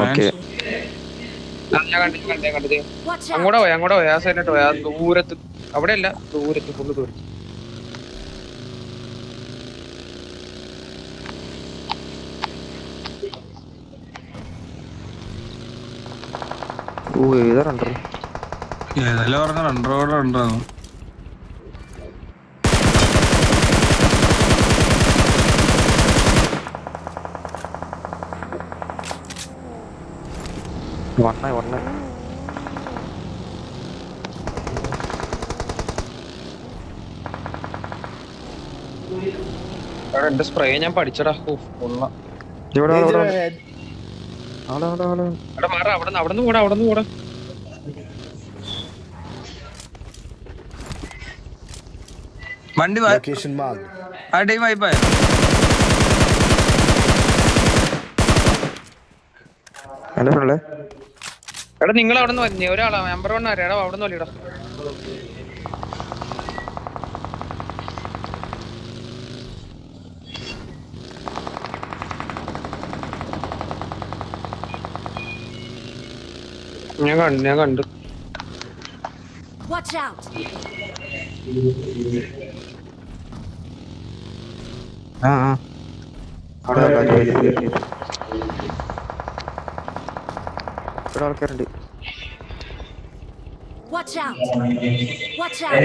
Okay അങ്ങോട്ട് പോയി ആ സൈഡിലോട്ട് പോയി. ആ ദൂരത്ത് അവിടെയല്ല, ദൂരത്ത് ഫുള്ള് ദൂരത്ത്. ഏതാ റണ്ടർ? ഏതെല്ലാം പറഞ്ഞ റണ്ടറോടെ ഉണ്ടാകും. വണ്ണ എന്റെ സ്പ്രേ ഞാൻ പഠിച്ചടാ. കൊള്ളാം. ഇവിടെ Danger ahead. എടാ മാറാ, അവിടുന്ന് കൂടാ. വണ്ടി Location marked. ആ ടൈം ആയിപ്പോയ എന്റെ ഫ്രണ്ടല്ലേ. എടാ നിങ്ങൾ അവിടെ നിന്ന് വന്നേ, ഒരാളാ നമ്പർ 1 ആരാ? അവിടെ നിന്ന് വല്ലിടാ. ഞാൻ കണ്ടു. Watch out. അവിടെ ആൾക്കാരുണ്ട്. Watch out. Watch out.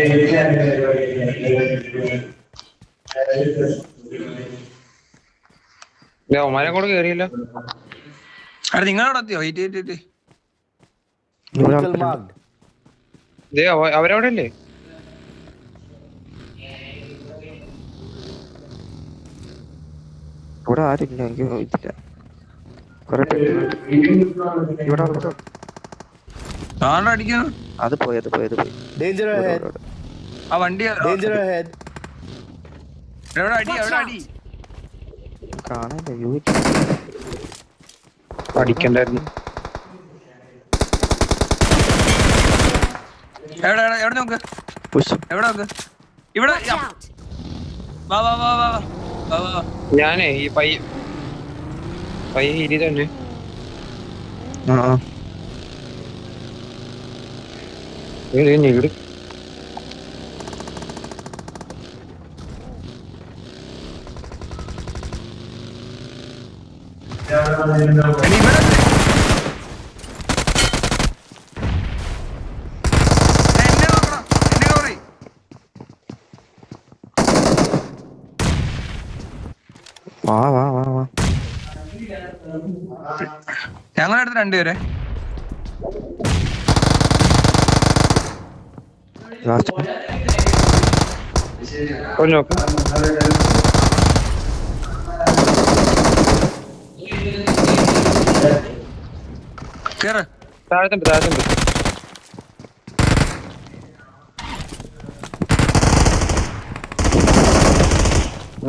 അവന്മാരെ കൂടെ കേറിയില്ല. അവിടെ നിങ്ങളവിടെ എത്തിയോ? Wait Vehicle marked. അവരവിടെ അല്ലേ? ഇവിടെ ആരില്ല, എനിക്ക് ഇതില്ല. കൊറേ ഇവിടെ ആരുടെ അടിക്കുന്നു? അത് പോയി. Danger ahead. ആ വണ്ടി Danger ahead. എവിടെ അടി കാണാനില്ല. അടിക്കണ്ടായിരുന്നു. എവിടെ നോക്ക്, എവിടെ നോക്ക്. ഇവിടെ Watch out. വാ. ഞാനേ ഈ പയ്യ ഹിരി തന്നെ. നീട് വാ. ഞങ്ങളുടെ അടുത്ത് രണ്ടുപേരെ ലാസ്റ്റ് നോക്ക്. കേറ്. താഴത്തുണ്ട്.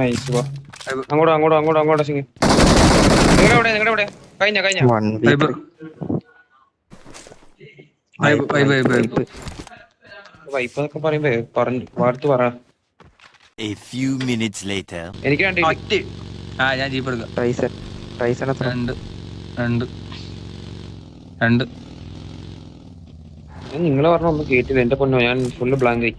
നൈസ്. വാ അങ്ങോട്ടോ സിംഗ്. നിങ്ങളുടെ എവിടെ? കഴിഞ്ഞ വൈപ്പൊക്കെ പറയുമ്പോ വാർത്ത് പറ. A few minutes later. എനിക്ക് കണ്ടില്ല. ഞാൻ ജീപ്പ് എടുക്കാം. ടൈസൺ രണ്ട് നിങ്ങള് പറഞ്ഞ ഒന്നും കേട്ടില്ല എന്റെ പൊന്നോ. ഞാൻ ഫുള്ള് ബ്ലാങ്ക് ആയി.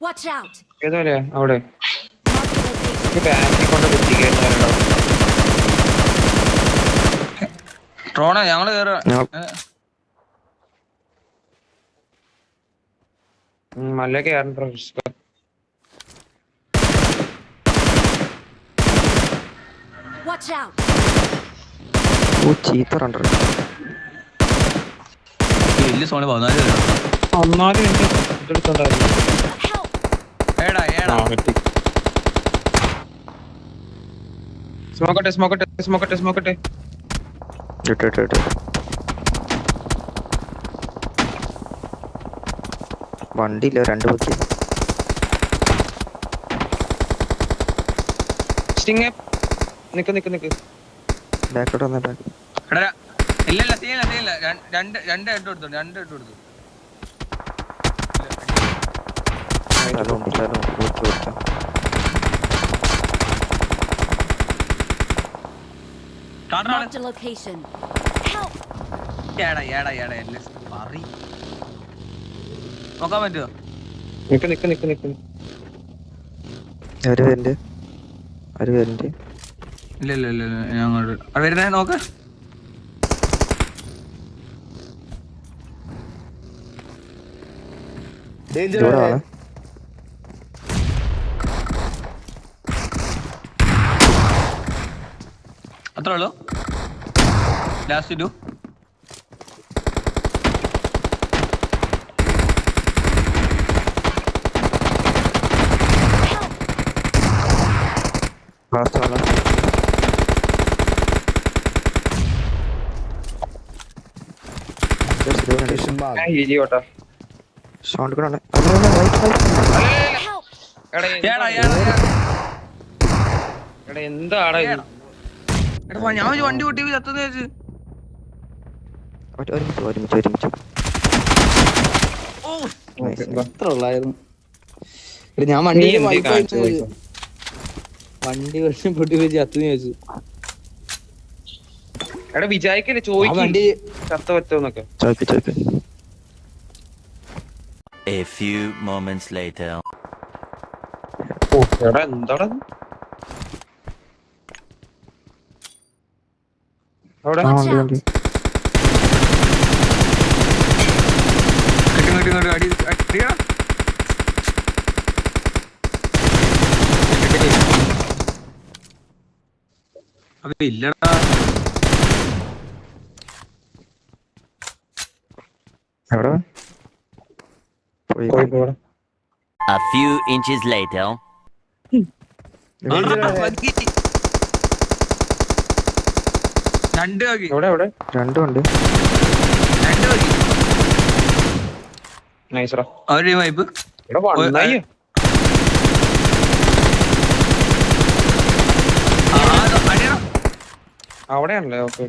Watch out. ഏതോലെയാ അവിടെ? Mark the location. ബാങ്കിൽ കൊണ്ട് കുത്തിക്കേട്ടോ. ട്രോണ ഞങ്ങള് കേറുക. മല്ല കേറണ്ട. Watch out. ചീത്ത റണ്ടർ. വലിയ സോണ് 14 പേരാ. ഒന്നാലും എന്റെ ഇതെടുത്തോണ്ടായിരുന്നു. Help. ഏടാ സ്മോക്കട്ടെ. ഇട്ട് വണ്ടിയില്ല, 2 ബക്കി. സ്റ്റിങ് നിക്ക്. ബാക്കോട്ട് വന്നേ. ഇല്ല ചെയ്യില്ല രണ്ട് ഇട്ട് കൊടുത്തു സ്ഥലമുണ്ട് കൊടുത്തു Marked a location. Help! ഏടാ മാറി നോക്കാൻ പറ്റുമോ? നിക്ക് ആര് പേരുണ്ട് ഇല്ല ഞാൻ അങ്ങോട്ട് അവിടെ വരുന്നേ നോക്ക്. Danger ഇവിടെ ahead. ആണ് അത്രേ ഉള്ളൂ. ലാസ്റ്റ് ടു ലാസ്റ്റ് ആണ് Location marked. ഞാൻ ഹീൽ ചെയ്യോട്ടാ. സൗണ്ട് കൂടെ Help! എടാ എന്താടാ ഇത്? എടാ ഞാൻ വണ്ടി കൂട്ടി ചത്തെന്ന് വെച്ച്. ഒരുമിച്ച് എത്ര ഉള്ളായിരുന്നു? ഞാൻ നീ വണ്ടി എന്തേ കാണിച്ചു പോയി? വണ്ടി പൊട്ടി വെച്ച് അത്തുന്ന് ചോദിച്ചു. എടാ വിചാരിക്കല്ലേ ആ ചോദിക്കും വണ്ടി ചത്ത പറ്റോന്നൊക്കെ. ചോദിക്ക് A few moments later. എടാ എന്താടാ ഇത്? അവിടെ Watch out! ഇങ്ങോട്ട് അടിക്കണം. അത് ഇല്ലടാ. എവിടെ പോയി A few inches later. Danger ahead. രണ്ട് നോക്കി എവിടെ രണ്ടും ഉണ്ട് നൈസറാ. ഒരു വൈബ്. ഇവിടെ വണ്ണായി അടിയണം. അവിടെയാണല്ലേ. ഓക്കെ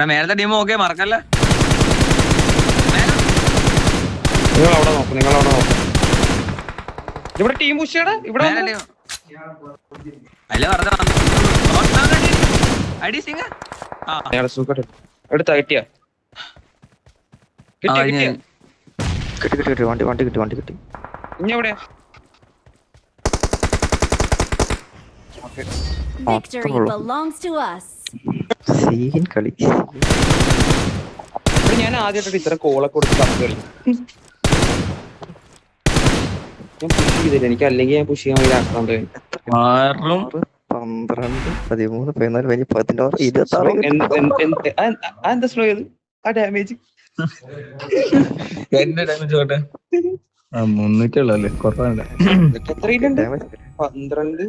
മേലത്തെ ടീം ഓക്കെ മറക്കല്ലേ. നിങ്ങൾ അവിടെ നോക്കും. ഇവിടെ ടീം പുഷാടാ. ഇവിടെ മേലെ വന്നോ. ടീം അല്ല പറഞ്ഞ അടി സിംഗ്. ആ അയാളെ സുഖം എടുത്ത് കിട്ടിയ കിട്ടി വണ്ടി കിട്ടി ഇനി എവിടെ? Victory belongs to us. Scene കളി ഞാൻ ആദ്യമായിട്ട് ഇത്ര കോളൊക്കെ കൊടുത്ത് കപ്പ് കളി. ഞാൻ പുഷ് ചെയ്തില്ല. എനിക്ക് അല്ലെങ്കിൽ ഞാൻ പുഷ് ചെയ്യാൻ വേണ്ടി ആക്കാൻ തോന്നി. 12 13 14 15 16 എന്താ സ്ലോ ചെയ്ത് ആ ഡാമേജ്? എന്റെ ഡാമേജ് പോട്ടെ. 300 ഉള്ളല്ലേ കുറവാണ്. എത്ര ഇല്ലുണ്ട്? 12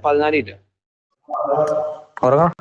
14 ഇല്ല. ഉറങ്ങാം.